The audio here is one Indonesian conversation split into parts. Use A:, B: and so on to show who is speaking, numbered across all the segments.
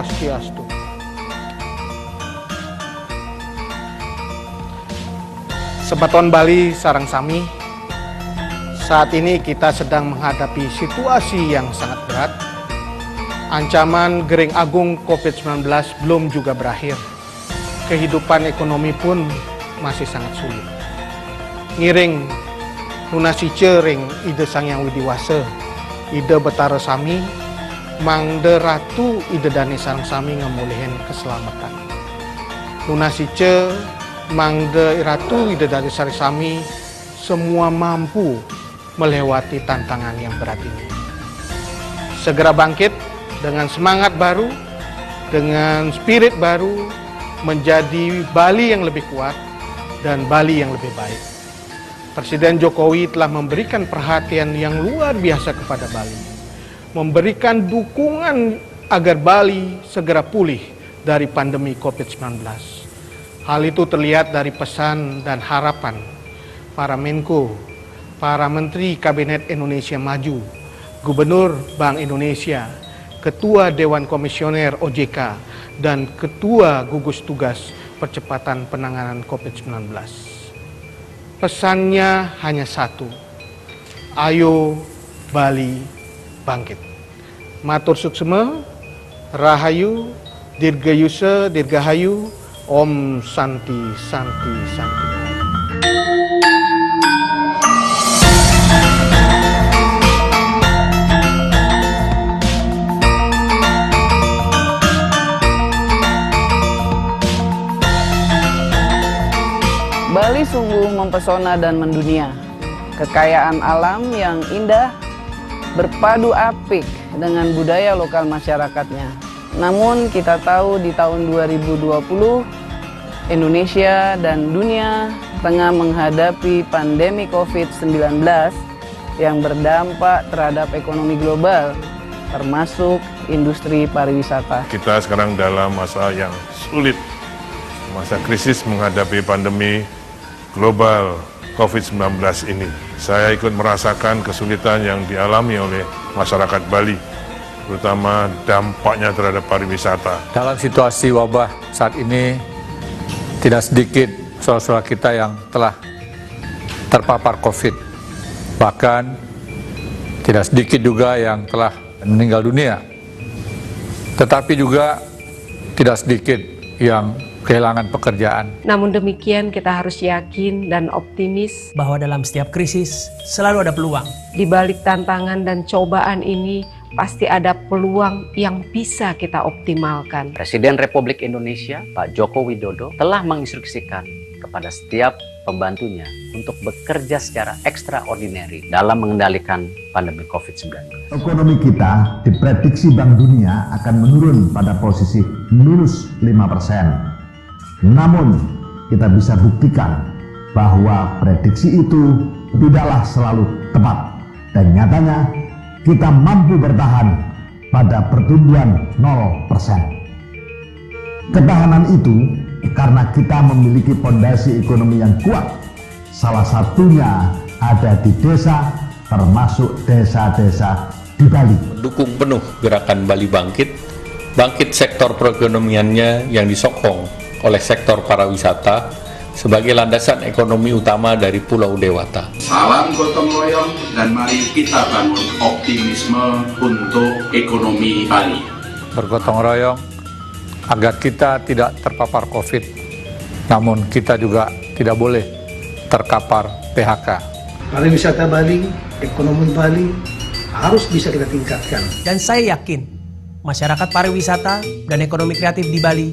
A: Swastiastu. Sebaton Bali sareng sami, saat ini kita sedang menghadapi situasi yang sangat berat. Ancaman Gering Agung COVID-19 belum juga berakhir. Kehidupan ekonomi pun masih sangat sulit. Ngiring nunasice ring ide Sangyang Widiwase, ide Betara Sami, Mangde Ratu ide Dani Sareng Sami ngemulihin keselamatan. Nunasice Mangde Ratu ide Dani Sareng Sami semua mampu melewati tantangan yang berat ini. Segera bangkit dengan semangat baru, dengan spirit baru, menjadi Bali yang lebih kuat dan Bali yang lebih baik. Presiden Jokowi telah memberikan perhatian yang luar biasa kepada Bali, memberikan dukungan agar Bali segera pulih dari pandemi COVID-19. Hal itu terlihat dari pesan dan harapan para Menko, para Menteri Kabinet Indonesia Maju, Gubernur Bank Indonesia, Ketua Dewan Komisioner OJK, dan Ketua Gugus Tugas Percepatan Penanganan COVID-19. Pesannya hanya satu, ayo Bali bangkit. Matur suksema, Rahayu, Dirgayusa, Dirgahayu, Om Santi Santi Santi.
B: Bali sungguh mempesona dan mendunia. Kekayaan alam yang indah berpadu apik dengan budaya lokal masyarakatnya. Namun kita tahu di tahun 2020 Indonesia dan dunia tengah menghadapi pandemi COVID-19 yang berdampak terhadap ekonomi global, termasuk industri pariwisata.
C: Kita sekarang dalam masa yang sulit, masa krisis menghadapi pandemi global COVID-19 ini. Saya ikut merasakan kesulitan yang dialami oleh masyarakat Bali, terutama dampaknya terhadap pariwisata.
D: Dalam situasi wabah saat ini, tidak sedikit saudara-saudara kita yang telah terpapar COVID. Bahkan tidak sedikit juga yang telah meninggal dunia. Tetapi juga tidak sedikit yang kehilangan pekerjaan.
E: Namun demikian kita harus yakin dan optimis
F: bahwa dalam setiap krisis selalu ada peluang.
E: di balik tantangan dan cobaan ini pasti ada peluang yang bisa kita optimalkan.
G: Presiden Republik Indonesia, Pak Joko Widodo, telah menginstruksikan kepada setiap pembantunya untuk bekerja secara extraordinary dalam mengendalikan pandemi COVID-19.
H: Ekonomi kita diprediksi Bank Dunia akan menurun pada posisi minus 5%. Namun, kita bisa buktikan bahwa prediksi itu tidaklah selalu tepat. Dan nyatanya, kita mampu bertahan pada pertumbuhan 0%. Ketahanan itu karena kita memiliki fondasi ekonomi yang kuat. Salah satunya ada di desa, termasuk desa-desa di Bali.
I: Mendukung penuh gerakan Bali bangkit sektor perekonomiannya yang disokong oleh sektor pariwisata sebagai landasan ekonomi utama dari Pulau Dewata.
J: Salam gotong royong dan mari kita bangun optimisme untuk ekonomi Bali.
D: Bergotong royong agar kita tidak terpapar COVID, namun kita juga tidak boleh terkapar PHK.
A: Pariwisata Bali, ekonomi Bali harus bisa kita tingkatkan.
F: Dan saya yakin masyarakat pariwisata dan ekonomi kreatif di Bali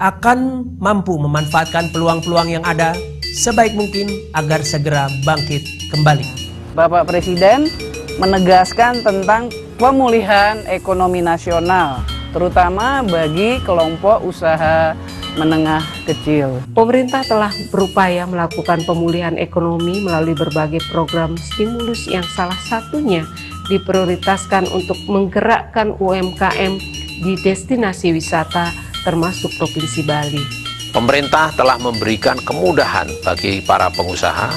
F: akan mampu memanfaatkan peluang-peluang yang ada sebaik mungkin agar segera bangkit kembali.
B: Bapak Presiden menegaskan tentang pemulihan ekonomi nasional, terutama bagi kelompok usaha menengah kecil.
E: Pemerintah telah berupaya melakukan pemulihan ekonomi melalui berbagai program stimulus yang salah satunya diprioritaskan untuk menggerakkan UMKM di destinasi wisata termasuk Provinsi Bali.
K: Pemerintah telah memberikan kemudahan bagi para pengusaha,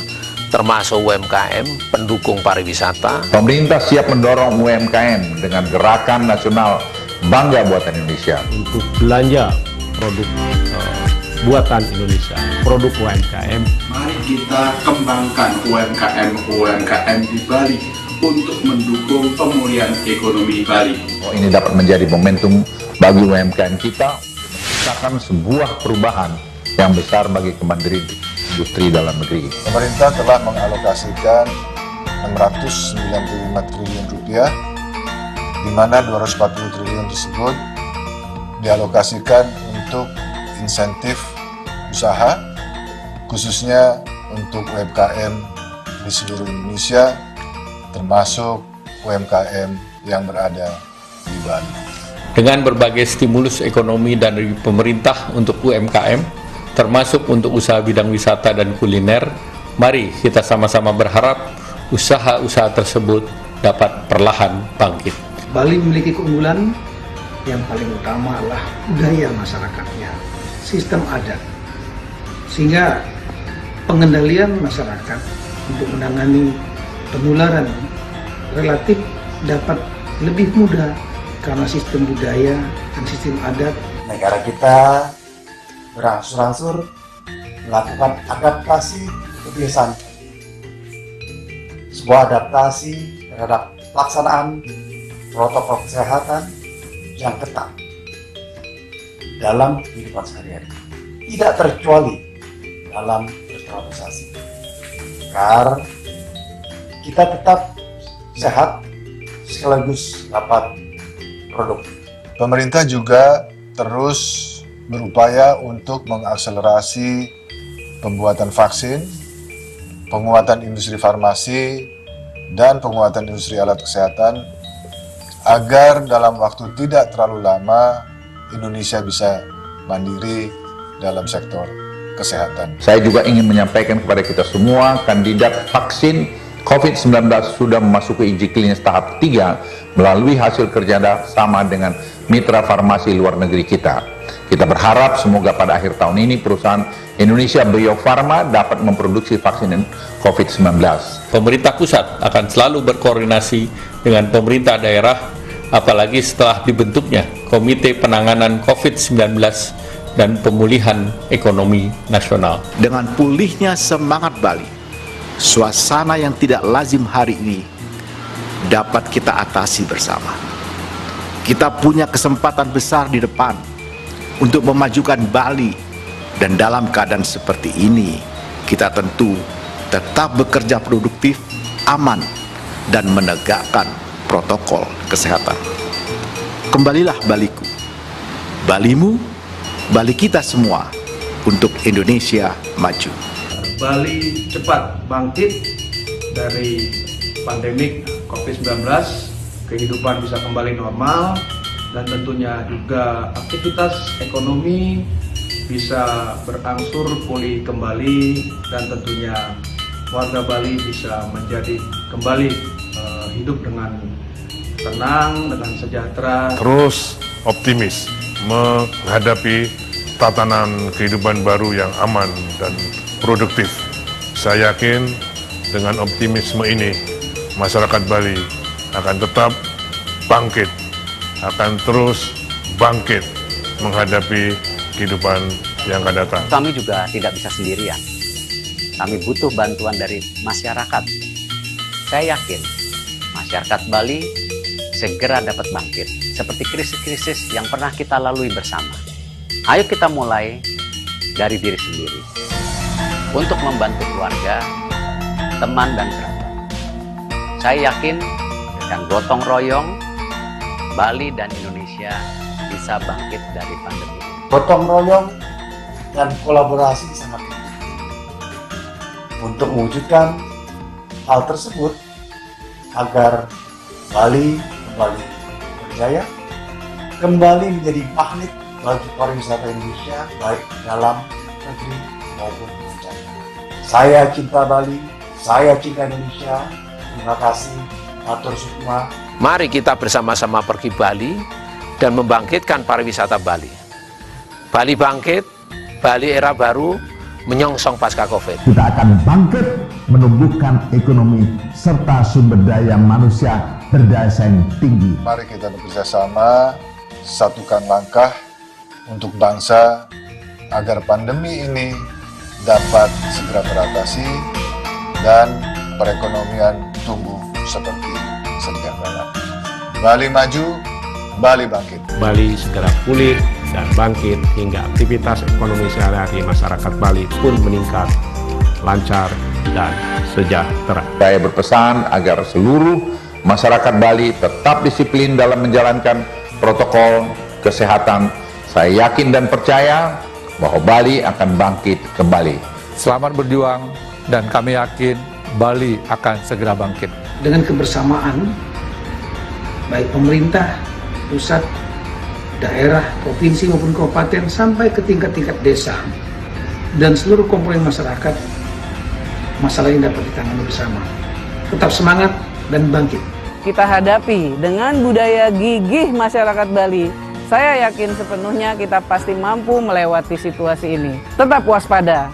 K: termasuk UMKM, pendukung pariwisata.
L: Pemerintah siap mendorong UMKM dengan gerakan nasional
D: bangga buatan Indonesia.
L: Untuk belanja produk buatan Indonesia, produk UMKM.
J: Mari kita kembangkan UMKM di Bali untuk mendukung pemulihan ekonomi Bali.
D: Ini dapat menjadi momentum bagi UMKM kita, menciptakan sebuah perubahan yang besar bagi kemandirian industri dalam negeri.
M: Pemerintah telah mengalokasikan 695 triliun rupiah, di mana 240 triliun tersebut dialokasikan untuk insentif usaha, khususnya untuk UMKM di seluruh Indonesia, termasuk UMKM yang berada di Bali.
I: Dengan berbagai stimulus ekonomi dari pemerintah untuk UMKM, termasuk untuk usaha bidang wisata dan kuliner, mari kita sama-sama berharap usaha-usaha tersebut dapat perlahan bangkit.
N: Bali memiliki keunggulan yang paling utama adalah budaya masyarakatnya, sistem adat, sehingga pengendalian masyarakat untuk menangani penularan relatif dapat lebih mudah karena sistem budaya dan sistem adat.
O: Negara kita berangsur-angsur melakukan adaptasi kebiasaan, sebuah adaptasi terhadap pelaksanaan protokol kesehatan yang ketat dalam kehidupan sehari-hari, tidak terkecuali dalam bertransaksi, agar kita tetap sehat sekaligus dapat produktif.
M: Pemerintah juga terus berupaya untuk mengakselerasi pembuatan vaksin, penguatan industri farmasi, dan penguatan industri alat kesehatan, agar dalam waktu tidak terlalu lama Indonesia bisa mandiri dalam sektor kesehatan.
D: Saya juga ingin menyampaikan kepada kita semua, kandidat vaksin COVID-19 sudah memasuki uji klinis tahap 3 melalui hasil kerja sama dengan mitra farmasi luar negeri kita. Kita berharap semoga pada akhir tahun ini perusahaan Indonesia Bio Farma dapat memproduksi vaksin COVID-19.
I: Pemerintah pusat akan selalu berkoordinasi dengan pemerintah daerah, apalagi setelah dibentuknya Komite Penanganan COVID-19 dan Pemulihan Ekonomi Nasional.
P: Dengan pulihnya semangat Bali, suasana yang tidak lazim hari ini dapat kita atasi bersama. Kita punya kesempatan besar di depan untuk memajukan Bali, dan dalam keadaan seperti ini kita tentu tetap bekerja produktif, aman, dan menegakkan protokol kesehatan. Kembalilah Baliku, Balimu, Bali kita semua untuk Indonesia maju.
Q: Bali cepat bangkit dari pandemik COVID-19, kehidupan bisa kembali normal, dan tentunya juga aktivitas ekonomi bisa berangsur pulih kembali, dan tentunya warga Bali bisa menjadi kembali hidup dengan tenang, dengan sejahtera.
C: Terus optimis menghadapi tatanan kehidupan baru yang aman dan produktif. Saya yakin dengan optimisme ini masyarakat Bali akan tetap bangkit, akan terus bangkit menghadapi kehidupan yang akan datang.
G: Kami juga tidak bisa sendirian. Kami butuh bantuan dari masyarakat. Saya yakin masyarakat Bali segera dapat bangkit seperti krisis-krisis yang pernah kita lalui bersama. Ayo kita mulai dari diri sendiri untuk membantu keluarga, teman, dan kerabat. Saya yakin dengan gotong royong, Bali dan Indonesia bisa bangkit dari pandemi ini.
O: Gotong royong dan kolaborasi sangat penting untuk mewujudkan hal tersebut agar Bali kembali berjaya, kembali menjadi magnet bagi pariwisata Indonesia baik dalam negeri maupun mancanegara. Saya cinta Bali, saya cinta Indonesia. Terima kasih, matur sukma.
K: Mari kita bersama-sama pergi Bali dan membangkitkan pariwisata Bali. Bali bangkit, Bali era baru, menyongsong pasca Covid.
H: Kita akan bangkit menumbuhkan ekonomi serta sumber daya manusia berdaya saing tinggi.
M: Mari kita bekerja sama satukan langkah untuk bangsa agar pandemi ini dapat segera teratasi dan perekonomian tumbuh seperti sedia kala. Bali maju, Bali bangkit.
L: Bali segera pulih dan bangkit hingga aktivitas ekonomi sehari-hari masyarakat Bali pun meningkat, lancar, dan sejahtera.
P: Saya berpesan agar seluruh masyarakat Bali tetap disiplin dalam menjalankan protokol kesehatan. Saya yakin dan percaya bahwa Bali akan bangkit kembali.
D: Selamat berjuang dan kami yakin Bali akan segera bangkit.
N: Dengan kebersamaan, baik pemerintah, pusat, daerah, provinsi maupun kabupaten sampai ke tingkat-tingkat desa dan seluruh komponen masyarakat, masalah ini dapat ditangani bersama. Tetap semangat dan bangkit.
B: Kita hadapi dengan budaya gigih masyarakat Bali. Saya yakin sepenuhnya kita pasti mampu melewati situasi ini. Tetap waspada.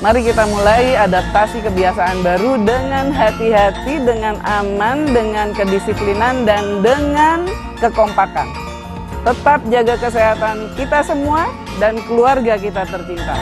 B: Mari kita mulai adaptasi kebiasaan baru dengan hati-hati, dengan aman, dengan kedisiplinan, dan dengan kekompakan. Tetap jaga kesehatan kita semua dan keluarga kita tercinta.